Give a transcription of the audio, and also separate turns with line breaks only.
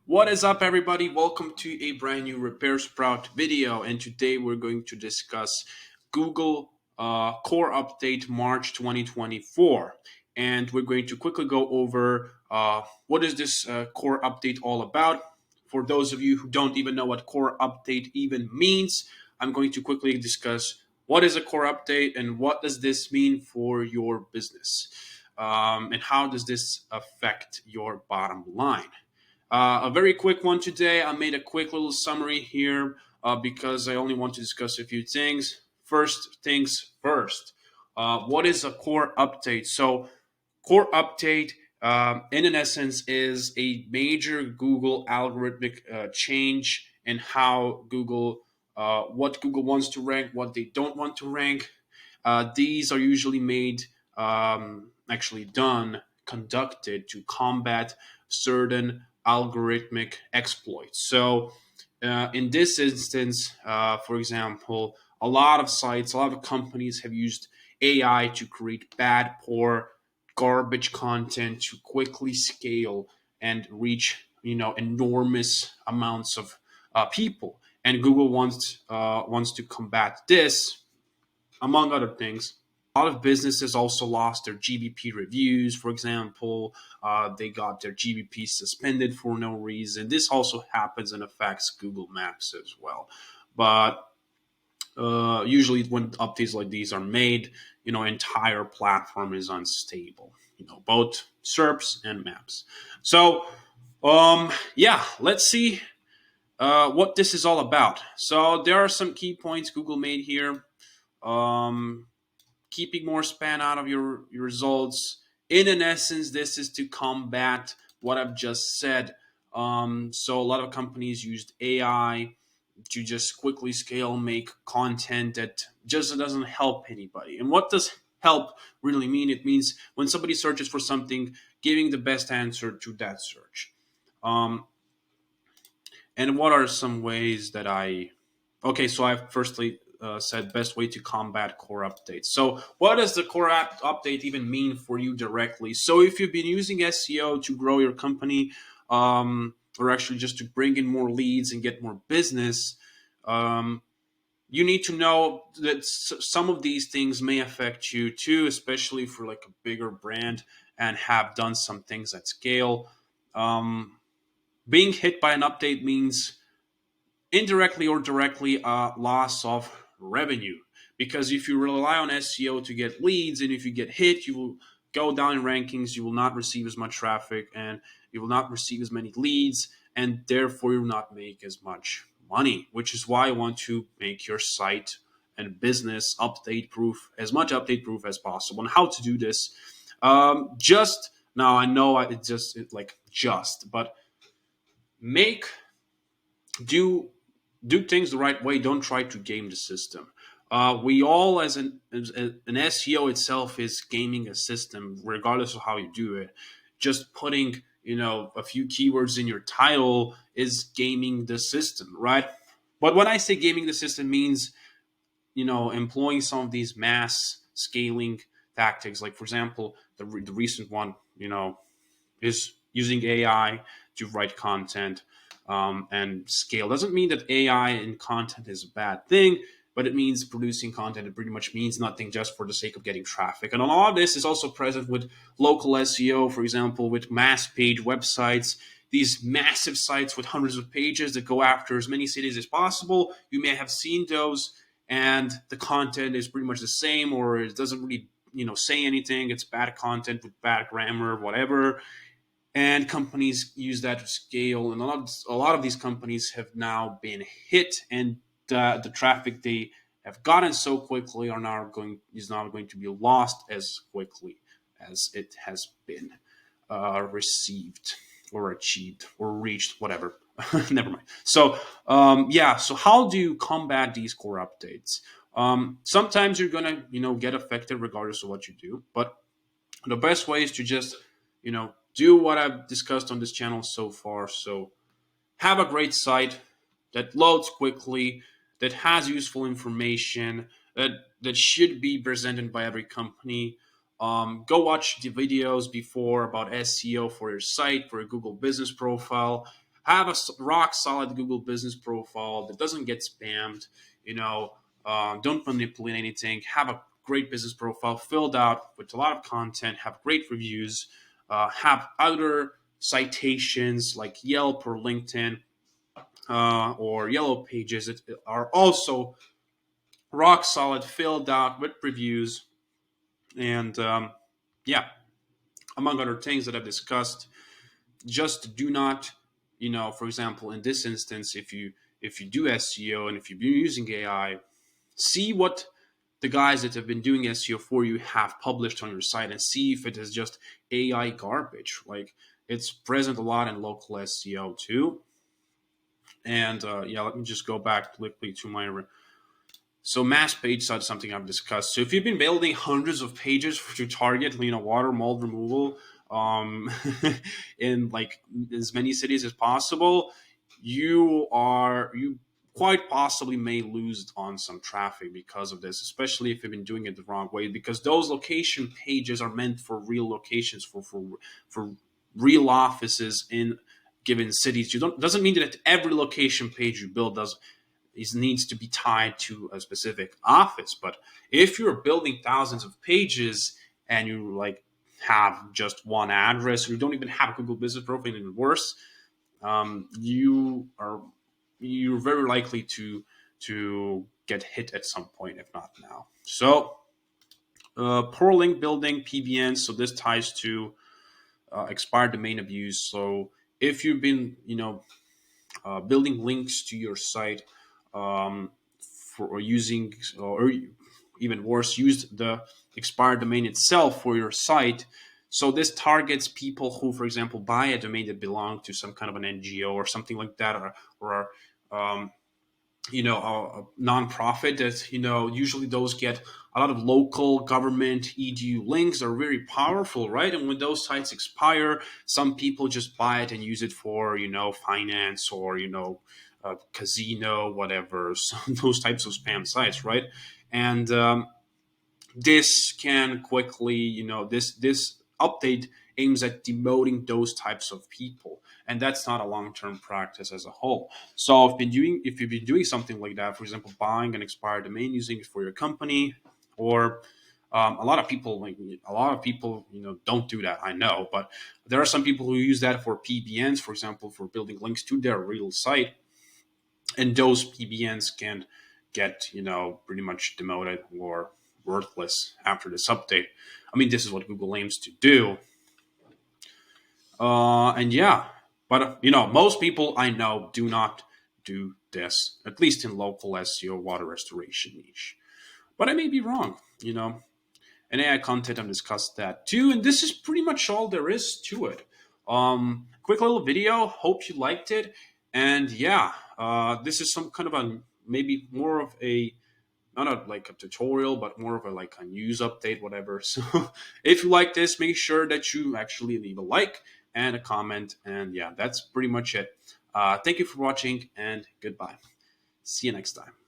What is up, everybody? Welcome to a brand new Repair Sprout video. And today we're going to discuss Google Core Update March 2024. And we're going to quickly go over what is this Core Update all about. For those of you who don't even know what Core Update even means, I'm going to quickly discuss what is a Core Update and what does this mean for your business. And how does this affect your bottom line? A very quick one today. I made a quick little summary here because I only want to discuss a few things. First things first. What is a core update? So, core update, in an essence, is a major Google algorithmic change in how what Google wants to rank, what they don't want to rank. These are usually made, actually done, conducted to combat certain algorithmic exploits. So, in this instance, for example, a lot of sites, a lot of companies have used AI to create bad, poor, garbage content to quickly scale and reach, enormous amounts of people. And Google wants to combat this, among other things. A lot of businesses also lost their GBP reviews, for example. They got their GBP suspended for no reason. This also happens and affects Google Maps as well. But usually when updates like these are made, entire platform is unstable. Both SERPs and maps. So, yeah, let's see what this is all about. So there are some key points Google made here. Keeping more span out of your results. In an essence, this is to combat what I've just said. So a lot of companies used AI to just quickly scale, make content that just doesn't help anybody. And what does help really mean? It means when somebody searches for something, giving the best answer to that search. Um, and what are some ways that Okay, so I've firstly said best way to combat core updates. So what does the core update even mean for you directly? So if you've been using SEO to grow your company, or actually just to bring in more leads and get more business, you need to know that some of these things may affect you too, especially for like a bigger brand and have done some things at scale. Being hit by an update means indirectly or directly loss of revenue, because if you rely on SEO to get leads and if you get hit, you will go down in rankings, you will not receive as much traffic and you will not receive as many leads, and therefore you will not make as much money, which is why I want to make your site and business update proof, as much update proof as possible. And how to do this, just now I know but make do do things the right way. Don't try to game the system. We all, as an SEO itself, is gaming a system, regardless of how you do it. Just putting, a few keywords in your title is gaming the system, right? But when I say gaming the system, means employing some of these mass scaling tactics. Like, for example, the recent one, is using AI to write content and scale. Doesn't mean that AI in content is a bad thing, but it means producing content. It pretty much means nothing just for the sake of getting traffic. And a lot of this is also present with local SEO, for example, with mass page websites. These massive sites with hundreds of pages that go after as many cities as possible. You may have seen those, and the content is pretty much the same, or it doesn't really, say anything. It's bad content with bad grammar, whatever, and companies use that to scale. And a lot of these companies have now been hit, and the traffic they have gotten so quickly is now going to be lost as quickly as it has been received or achieved or reached, whatever. Never mind. So yeah, so how do you combat these core updates? Sometimes you're gonna get affected regardless of what you do, but the best way is to just do what I've discussed on this channel so far. So have a great site that loads quickly, that has useful information, that should be presented by every company. Go watch the videos before about SEO for your site, for a Google business profile. have a rock solid Google business profile that doesn't get spammed. You know, don't manipulate anything. Have a great business profile filled out with a lot of content. Have great reviews. Have other citations like Yelp or LinkedIn or Yellow Pages that are also rock solid, filled out with reviews, and yeah, among other things that I've discussed. Just do not, for example, in this instance, if you do SEO and if you've been using AI, see what the guys that have been doing SEO for you have published on your site and see if it is just AI garbage. Like it's present a lot in local SEO too. And yeah, let me just go back quickly to my. So mass page size is something I've discussed. So if you've been building hundreds of pages to target, water mold removal in like as many cities as possible, you quite possibly may lose on some traffic because of this, especially if you've been doing it the wrong way. Because those location pages are meant for real locations, for real offices in given cities. You don't doesn't mean that every location page you build does is needs to be tied to a specific office. But if you're building thousands of pages and you like have just one address, or you don't even have a Google Business Profile, even worse, you're very likely to get hit at some point, if not now. So poor link building, PBN. So this ties to expired domain abuse. So if you've been building links to your site for using, or even worse, used the expired domain itself for your site. So this targets people who, for example, buy a domain that belongs to some kind of an NGO or something like that, or a nonprofit that, usually those get a lot of local government edu links are very powerful, right? And when those sites expire, some people just buy it and use it for, finance or, casino, whatever. So those types of spam sites, right? And this can quickly, this update aims at demoting those types of people, and that's not a long-term practice as a whole. So if you've been doing something like that, for example, buying an expired domain, using it for your company, or a lot of people, don't do that. I know, but there are some people who use that for PBNs, for example, for building links to their real site, and those PBNs can get pretty much demoted or worthless after this update. I mean, this is what Google aims to do, and yeah, but most people I know do not do this, at least in local SEO water restoration niche. But I may be wrong. And AI content, I've discussed that too, and this is pretty much all there is to it. Quick little video. Hope you liked it, and yeah, this is some kind of a maybe more of a not like a tutorial, but more of a like a news update, whatever. So if you like this, make sure that you actually leave a like and a comment, and yeah, that's pretty much it. Thank you for watching, and goodbye. See you next time.